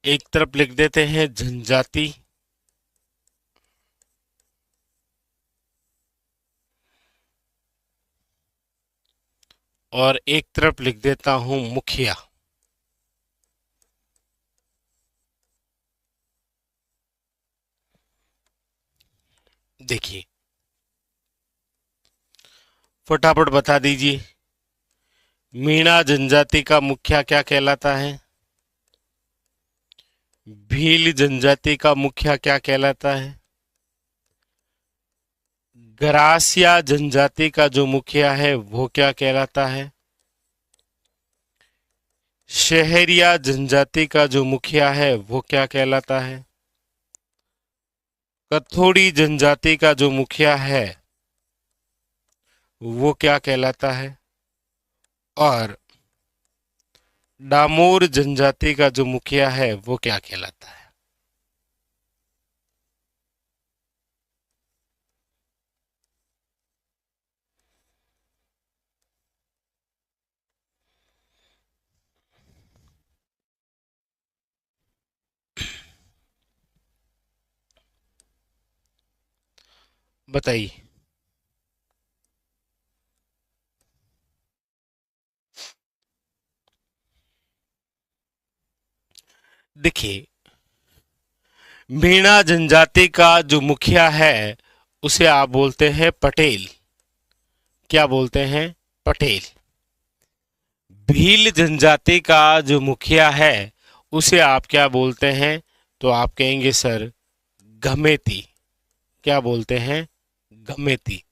एक तरफ लिख देते हैं जनजाति, और एक तरफ लिख देता हूं मुखिया। देखिए, फटाफट बता दीजिए, मीणा जनजाति का मुखिया क्या कहलाता है? भील जनजाति का मुखिया क्या कहलाता है? ग्रासिया जनजाति का जो मुखिया है वो क्या कहलाता है? शहरिया जनजाति का जो मुखिया है वो क्या कहलाता है? कथोड़ी जनजाति का जो मुखिया है वो क्या कहलाता है? और डामोर जनजाति का जो मुखिया है वो क्या कहलाता है? बताइए। देखिए, मीणा जनजाति का जो मुखिया है उसे आप बोलते हैं पटेल। क्या बोलते हैं? पटेल। भील जनजाति का जो मुखिया है उसे आप क्या बोलते हैं? तो आप कहेंगे सर घमेती। क्या बोलते हैं? घमेती।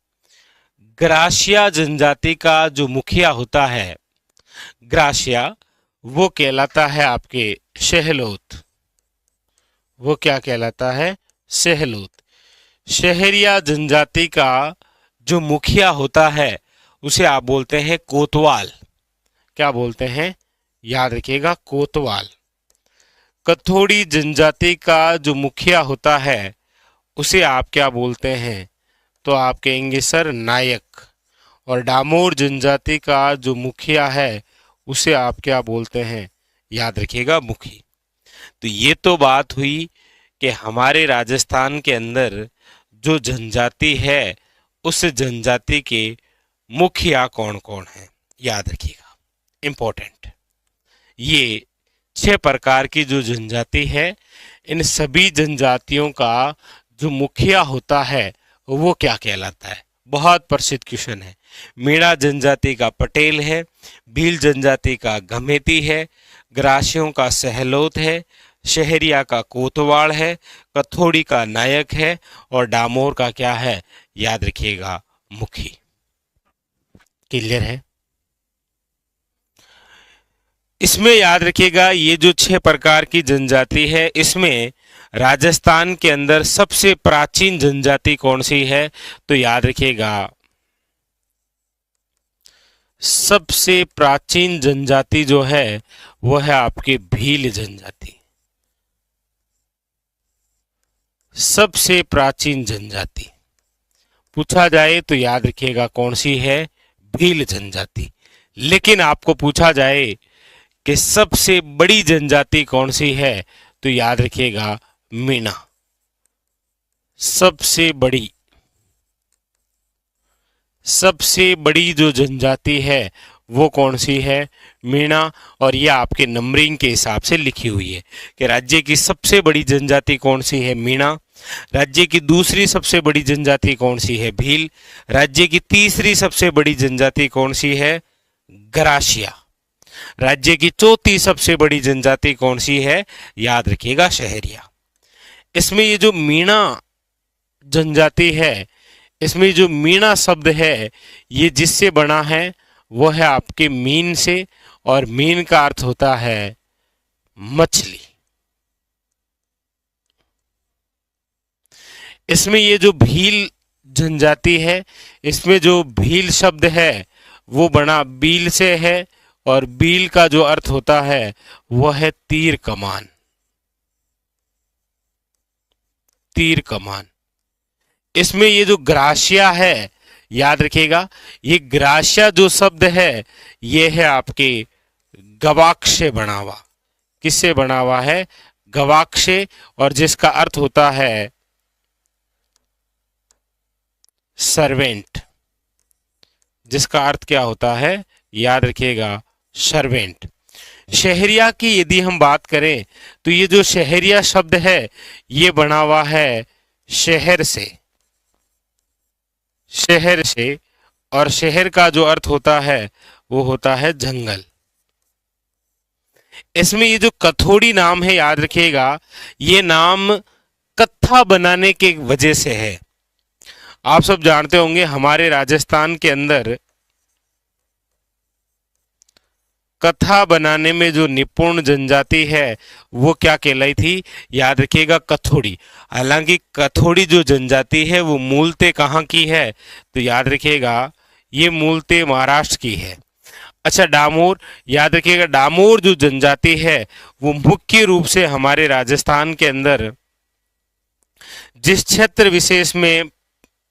ग्रासिया जनजाति का जो मुखिया होता है, ग्रासिया, वो कहलाता है आपके शहलोत। वो क्या कहलाता है? शहलोत। शहरिया जनजाति का जो मुखिया होता है उसे आप बोलते हैं कोतवाल। क्या बोलते हैं? याद रखिएगा, कोतवाल। कथोड़ी जनजाति का जो मुखिया होता है उसे आप क्या बोलते हैं? तो आप कहेंगे सर नायक। और डामोर जनजाति का जो मुखिया है उसे आप क्या बोलते हैं? याद रखिएगा, मुखी। तो ये तो बात हुई कि हमारे राजस्थान के अंदर जो जनजाति है उस जनजाति के मुखिया कौन कौन है। याद रखिएगा, इंपॉर्टेंट। ये 6 प्रकार की जो जनजाति है, इन सभी जनजातियों का जो मुखिया होता है वो क्या कहलाता है? बहुत प्रसिद्ध क्वेश्चन है। मीणा जनजाति का पटेल है, भील जनजाति का घमेती है, ग्रासियों का सहलोत है, शहरिया का कोतवाल है, कथोड़ी का नायक है, और डामोर का क्या है? याद रखिएगा, मुखी। क्लियर है? इसमें याद रखिएगा, ये जो 6 प्रकार की जनजाति है इसमें राजस्थान के अंदर सबसे प्राचीन जनजाति कौन सी है? तो याद रखिएगा, सबसे प्राचीन जनजाति जो है वो है आपकी भील जनजाति। सबसे प्राचीन जनजाति पूछा जाए तो याद रखिएगा कौन सी है? भील जनजाति। लेकिन आपको पूछा जाए कि सबसे बड़ी जनजाति कौन सी है, तो याद रखिएगा मीणा। सबसे बड़ी जो जनजाति है वो कौन सी है? मीणा। और ये आपके नंबरिंग के हिसाब से लिखी हुई है कि राज्य की सबसे बड़ी जनजाति कौन सी है? मीणा। राज्य की दूसरी सबसे बड़ी जनजाति कौन सी है? भील। राज्य की तीसरी सबसे बड़ी जनजाति कौन सी है? ग्रासिया। राज्य की चौथी सबसे बड़ी जनजाति कौन सी है? याद रखिएगा, शहरिया। इसमें ये जो मीणा जनजाति है, इसमें जो मीणा शब्द है ये जिससे बना है वो है आपके मीन से, और मीन का अर्थ होता है मछली। इसमें ये जो भील जनजाति है, इसमें जो भील शब्द है वो बना बील से है, और बील का जो अर्थ होता है वह है तीर कमान। तीर कमान। इसमें ये जो ग्रासिया है, याद रखिएगा, ये ग्रासिया जो शब्द है ये है आपके गवाक्ष से बना हुआ। किससे बना हुआ है? गवाक्षे, और जिसका अर्थ होता है सर्वेंट। जिसका अर्थ क्या होता है, याद रखिएगा, सर्वेंट। शहरिया की यदि हम बात करें तो ये जो शहरिया शब्द है ये बना हुआ है शहर से, शहर से, और शहर का जो अर्थ होता है वो होता है जंगल। इसमें ये जो कथोड़ी नाम है, याद रखिएगा, ये नाम कत्था बनाने के वजह से है। आप सब जानते होंगे हमारे राजस्थान के अंदर कथा बनाने में जो निपुण जनजाति है वो क्या कहलाई थी, याद रखिएगा, कथोड़ी। हालांकि कथोड़ी जो जनजाति है वो मूलतः कहाँ की है, तो याद रखिएगा ये मूलतः महाराष्ट्र की है। अच्छा, डामोर, याद रखिएगा, डामोर जो जनजाति है वो मुख्य रूप से हमारे राजस्थान के अंदर जिस क्षेत्र विशेष में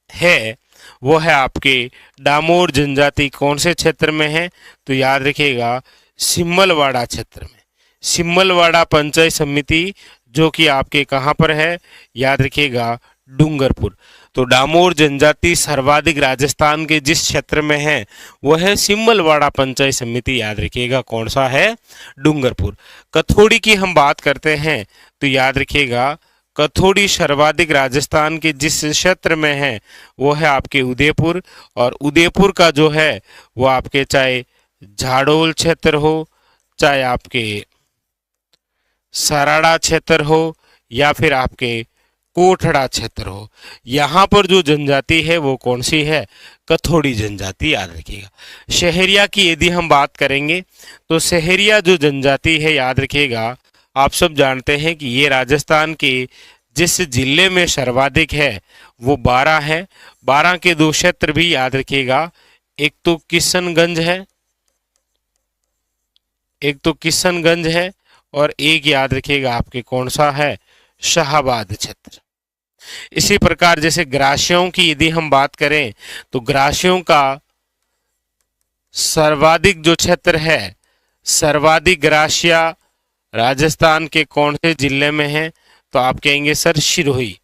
है वो है आपके डामोर जनजाति। कौन से क्षेत्र में है, तो याद रखिएगा सिम्मलवाड़ा क्षेत्र में। सिम्मलवाड़ा पंचायत समिति जो कि आपके कहाँ पर है, याद रखिएगा, डूंगरपुर। तो डामोर जनजाति सर्वाधिक राजस्थान के जिस क्षेत्र में है वह है सिम्मलवाड़ा पंचायत समिति, याद रखिएगा, कौन सा है, डूंगरपुर। कथोड़ी की हम बात करते हैं तो याद रखिएगा कथोड़ी सर्वाधिक राजस्थान के जिस क्षेत्र में है वो है आपके उदयपुर, और उदयपुर का जो है वो आपके चाहे झाड़ोल क्षेत्र हो, चाहे आपके सराड़ा क्षेत्र हो, या फिर आपके कोठड़ा क्षेत्र हो, यहाँ पर जो जनजाति है वो कौन सी है, कथोड़ी जनजाति, याद रखिएगा। शहरिया की यदि हम बात करेंगे तो शहरिया जो जनजाति है, याद रखिएगा, आप सब जानते हैं कि ये राजस्थान के जिस जिले में सर्वाधिक है वो 12 है। 12 के दो क्षेत्र भी याद रखिएगा, एक तो किशनगंज है, एक तो किशनगंज है, और एक याद रखिएगा आपके कौन सा है, शाहाबाद क्षेत्र। इसी प्रकार जैसे ग्रासियों की यदि हम बात करें तो ग्रासियों का सर्वाधिक जो क्षेत्र है, सर्वाधिक ग्रासिया राजस्थान के कौन से जिले में है, तो आप कहेंगे सर सिरोही।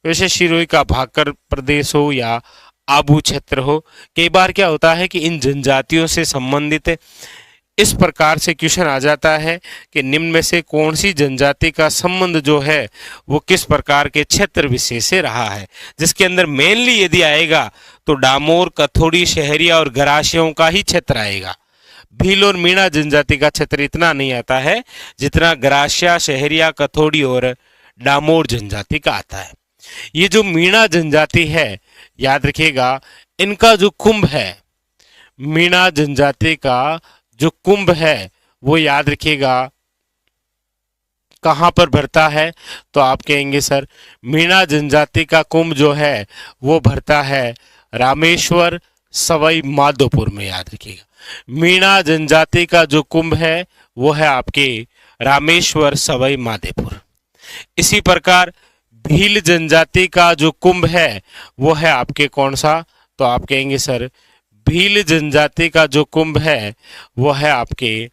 वैसे सिरोही का भाकर प्रदेश हो या आबू क्षेत्र हो, कई बार क्या होता है कि इन जनजातियों से संबंधित इस प्रकार से क्वेश्चन आ जाता है कि निम्न में से कौन सी जनजाति का संबंध जो है वो किस प्रकार के क्षेत्र विशेष से रहा है, जिसके अंदर मेनली यदि आएगा तो डामोर, कथोड़ी, शहरिया और गरासियों का ही क्षेत्र आएगा। भील और मीणा जनजाति का क्षेत्र इतना नहीं आता है जितना गरासिया, शहरिया, कथोड़ी और डामोर जनजाति का आता है। ये जो मीणा जनजाति है, याद रखिएगा, इनका जो कुंभ है, मीणा जनजाति का जो कुंभ है वो याद रखिएगा कहाँ पर भरता है, तो आप कहेंगे सर मीणा जनजाति का कुंभ जो है वो भरता है रामेश्वर, सवाई माधोपुर में, याद रखिएगा। मीणा जनजाति का जो कुंभ है वो है आपके रामेश्वर, सवाई माधोपुर। इसी प्रकार भील जनजाति का जो कुंभ है वो है आपके कौन सा, तो आप कहेंगे सर भील जनजाति का जो कुंभ है वो है आपके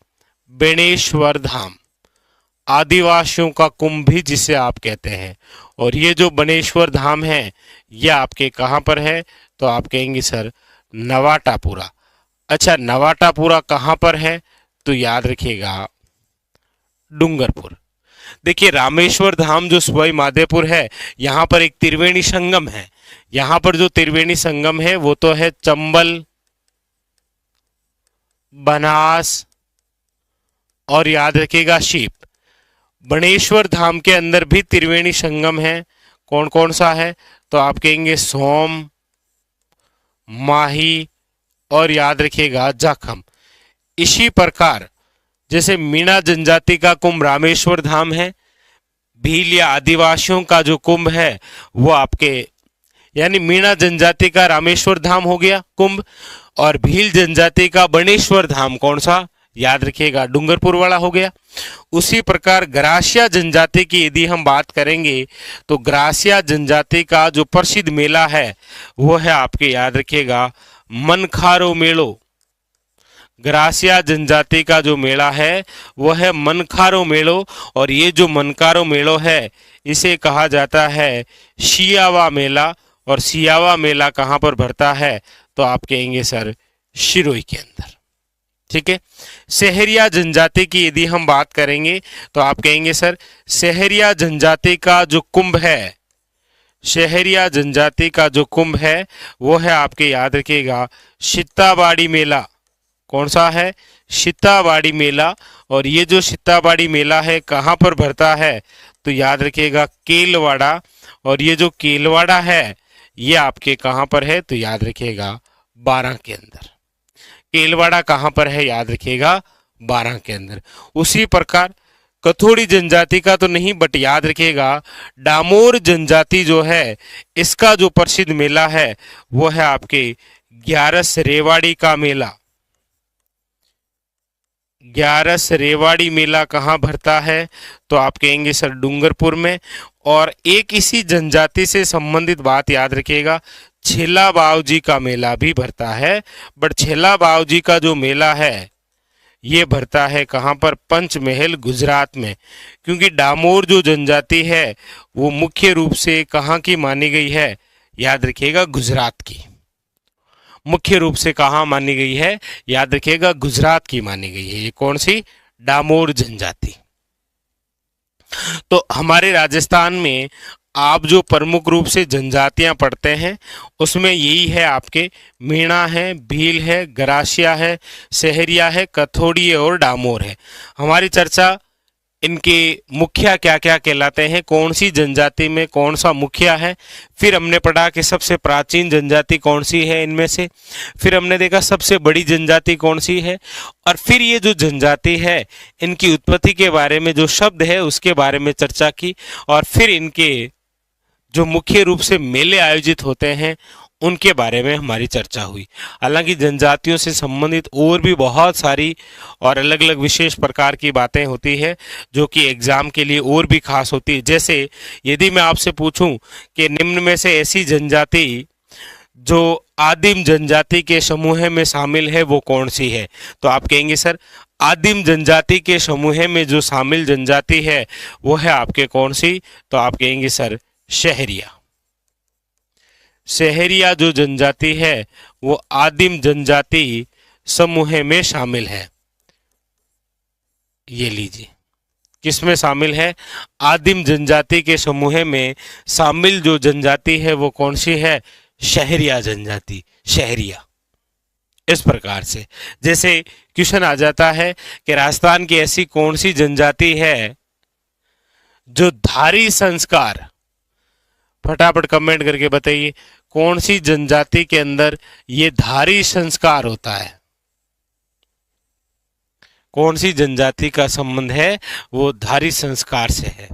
बेणेश्वर धाम, आदिवासियों का कुंभ भी जिसे आप कहते हैं। और ये जो बनेश्वर धाम है ये आपके कहाँ पर है, तो आप कहेंगे सर नवाटापुरा। अच्छा, नवाटापुरा कहाँ पर है, तो याद रखिएगा डूंगरपुर। देखिए रामेश्वर धाम जो सवाई माधोपुर है, यहाँ पर एक त्रिवेणी संगम है। यहाँ पर जो त्रिवेणी संगम है वो तो है चंबल, बनास और याद रखिएगा शीप। बनेश्वर धाम के अंदर भी त्रिवेणी संगम है। कौन कौन सा है, तो आप कहेंगे सोम, माही और याद रखिएगा जाखम। इसी प्रकार जैसे मीणा जनजाति का कुंभ रामेश्वर धाम है, भील या आदिवासियों का जो कुंभ है वो आपके यानी मीणा जनजाति का रामेश्वर धाम हो गया कुंभ, और भील जनजाति का बनेश्वर धाम कौन सा, याद रखिएगा डूंगरपुर वाला हो गया। उसी प्रकार ग्रासिया जनजाति की यदि हम बात करेंगे तो ग्रासिया जनजाति का जो प्रसिद्ध मेला है वो है आपके, याद रखिएगा, मनखारो मेलो। ग्रासिया जनजाति का जो मेला है वो है मनखारो मेलो, और ये जो मनखारो मेलो है इसे कहा जाता है सियावा मेला। और सियावा मेला कहाँ पर भरता है, तो आप कहेंगे सर सिरोही के अंदर। ठीक है। सहरिया जनजाति की यदि हम बात करेंगे तो आप कहेंगे सर सहरिया जनजाति का जो कुंभ है, सहरिया जनजाति का जो कुंभ है वो है आपके, याद रखिएगा, सित्ताबाड़ी मेला। कौन सा है, सित्ताबाड़ी मेला। और ये जो सित्ताबाड़ी मेला है कहाँ पर भरता है, तो याद रखिएगा केलवाड़ा। और ये जो केलवाड़ा है ये आपके कहाँ पर है, तो याद रखिएगा बारां के अंदर। केलवाड़ा कहाँ पर है, याद रखिएगा बारां के अंदर। उसी प्रकार कथोड़ी जनजाति का तो नहीं, बट याद रखिएगा डामोर जनजाति जो है इसका जो प्रसिद्ध मेला है वो है आपके ग्यारस रेवाड़ी का मेला। ग्यारस रेवाड़ी मेला कहाँ भरता है, तो आप कहेंगे सर डूंगरपुर में। और एक इसी जनजाति से संबंधित बात याद रखिएगा, छेला बावजी का मेला भी भरता है, बट छेला बावजी का जो मेला है ये भरता है कहाँ पर, पंचमहल गुजरात में। क्योंकि डामोर जो जनजाति है वो मुख्य रूप से कहाँ की मानी गई है, याद रखिएगा गुजरात की। मुख्य रूप से कहाँ मानी गई है, याद रखिएगा गुजरात की मानी गई है। ये कौन सी, डामोर जनजाति। तो हमारे राजस्थान में आप जो प्रमुख रूप से जनजातियां पढ़ते हैं उसमें यही है आपके मीणा है, भील है, गरासिया है, सहरिया है, कथोड़ी है और डामोर है। हमारी चर्चा इनके मुखिया क्या क्या कहलाते हैं, कौन सी जनजाति में कौन सा मुखिया है, फिर हमने पढ़ा कि सबसे प्राचीन जनजाति कौन सी है इनमें से, फिर हमने देखा सबसे बड़ी जनजाति कौन सी है, और फिर ये जो जनजाति है इनकी उत्पत्ति के बारे में जो शब्द है उसके बारे में चर्चा की, और फिर इनके जो मुख्य रूप से मेले आयोजित होते हैं उनके बारे में हमारी चर्चा हुई। हालांकि जनजातियों से संबंधित और भी बहुत सारी और अलग अलग विशेष प्रकार की बातें होती है जो कि एग्जाम के लिए और भी खास होती है। जैसे यदि मैं आपसे पूछूं कि निम्न में से ऐसी जनजाति जो आदिम जनजाति के समूह में शामिल है वो कौन सी है, तो आप कहेंगे सर आदिम जनजाति के समूह में जो शामिल जनजाति है वो है आपके कौन सी, तो आप कहेंगे सर सहरिया। सहरिया जो जनजाति है वो आदिम जनजाति समूह में शामिल है। ये लीजिए किसमें शामिल है, आदिम जनजाति के समूह में शामिल जो जनजाति है वो कौन सी है, सहरिया जनजाति, सहरिया। इस प्रकार से जैसे क्वेश्चन आ जाता है कि राजस्थान की ऐसी कौन सी जनजाति है जो धारी संस्कार, फटाफट कमेंट करके बताइए कौन सी जनजाति के अंदर ये धारी संस्कार होता है, कौन सी जनजाति का संबंध है वो धारी संस्कार से है।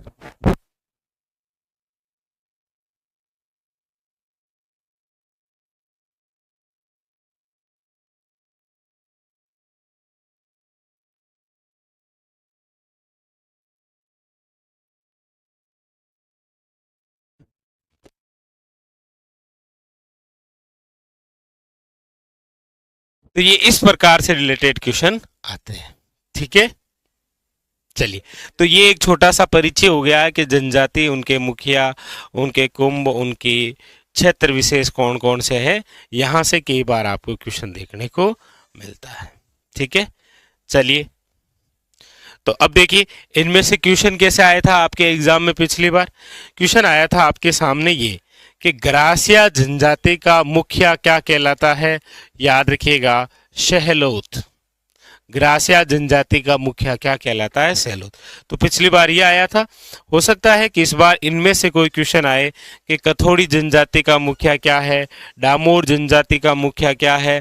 तो ये इस प्रकार से रिलेटेड क्वेश्चन आते हैं। ठीक है, चलिए तो ये एक छोटा सा परिचय हो गया है कि जनजाति, उनके मुखिया, उनके कुंभ, उनकी क्षेत्र विशेष कौन कौन से हैं। यहां से कई बार आपको क्वेश्चन देखने को मिलता है। ठीक है, चलिए तो अब देखिए इनमें से क्वेश्चन कैसे आया था आपके एग्जाम में। पिछली बार क्वेश्चन आया था आपके सामने ये कि ग्रासिया जनजाति का मुखिया क्या कहलाता है, याद रखिएगा शहलोत। ग्रासिया जनजाति का मुखिया क्या कहलाता है, सैलोत। तो पिछली बार ये आया था, हो सकता है कि इस बार इनमें से कोई क्वेश्चन आए कि कथोड़ी जनजाति का मुखिया क्या है, डामोर जनजाति का मुखिया क्या है,